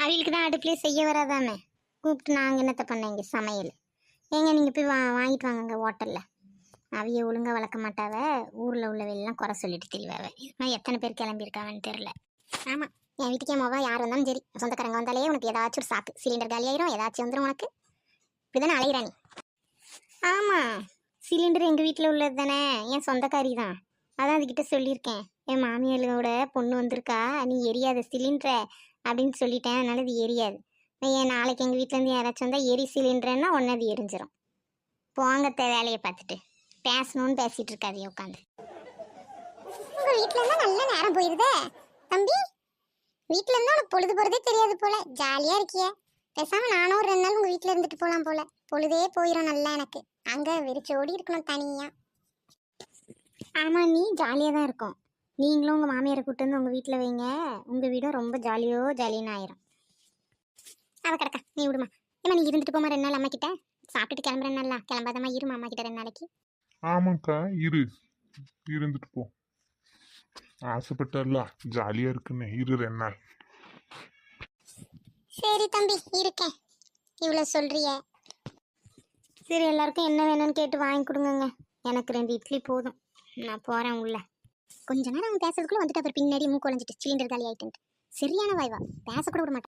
அவளுக்கு தான் அடுப்புலேயே செய்ய வராதாமே. கூப்பிட்டு நாங்கள் என்னத்தை பண்ணேங்க சமையல். ஏங்க நீங்கள் போய் வாங்கிட்டு வாங்கங்க ஹோட்டலில். அவைய ஒழுங்காக வளர்க்க மாட்டாவ. ஊரில் உள்ளவையெல்லாம் குறை சொல்லிட்டு தெரியவாவ. இதுமாதிரி எத்தனை பேர் கிளம்பியிருக்காவன்னு தெரில. ஆமாம், என் வீட்டுக்கே மோவா யார் வந்தாலும் சரி, சொந்தக்காரங்க வந்தாலே உனக்கு ஏதாச்சும் ஒரு சாக்கு, சிலிண்டர் காலியாயிரும், ஏதாச்சும் வந்துடும் உனக்கு. இப்படிதானே அலையிறானி. ஆமாம், சிலிண்டர் எங்கள் வீட்டில் உள்ளது தானே, என் சொந்தக்காரி தான். அதான் அதுக்கிட்ட சொல்லியிருக்கேன், என் மாமியாரோட பொண்ணு வந்திருக்கா, நீ எரியாத சிலிண்டரை அப்படின்னு சொல்லிட்டேன். அதனால இது எரியாது. ஏன் நாளைக்கு எங்கள் வீட்டிலேருந்து யாராச்சும் வந்தால் எரி சிலிண்டர்னா ஒன்று அது எரிஞ்சிடும். போங்கத்த வேலையை பார்த்துட்டு பேசணும்னு பேசிட்டு இருக்காதே உட்காந்து. உங்கள் வீட்டில் இருந்தால் நல்ல நேரம் போயிருதே தம்பி. வீட்டில் இருந்தால் உனக்கு பொழுது போகிறதே தெரியாது போல, ஜாலியாக இருக்கிய. பேசாமல் நானும் ஒரு 2 நாள் உங்கள் வீட்டில் இருந்துட்டு போகலாம் போல. பொழுதே போயிடும் நல்லா எனக்கு. அங்கே வெறிச்சோடி இருக்கணும் தனியாக. ஆமாம், நீ ஜாலியாக தான் இருக்கும். நீங்களும் உங்கள் மாமியாரை கூப்பிட்டு வந்து உங்கள் வீட்டில் வைங்க, உங்கள் வீடும் ரொம்ப ஜாலின்னு ஆயிரும். அவ கிடக்கா, நீ விடுமா. ஏமா நீ இருந்துட்டு போமா 2 நாள் அம்மா கிட்ட. சாப்பிட்டுட்டு கிளம்புறேன், நல்லா கிளம்பாதம்மா இருமா அம்மா கிட்ட 2 நாளைக்கு. ஆமாக்கா, இருந்துட்டு போ. ஆசைப்பட்டல ஜாலியா இருக்குன்னு, 2 நாள். சரி தம்பி, இருக்கேன். இவ்வளோ சொல்றிய. சரி, எல்லாருக்கும் என்ன வேணும்னு கேட்டு வாங்கி கொடுங்க. எனக்கு 2 இட்லி போதும். நான் போகிறேன் உள்ள. கொஞ்ச நேரம் அவன் பேசுறதுக்குள்ள வந்துட்டு அப்புறம் பின்னாடி மூக்கு உழைஞ்சிட்டு சிலிண்டர் காலி ஆயிட்டு சரியான வாய்வா. பேசக்கூட விட மாட்டேன்.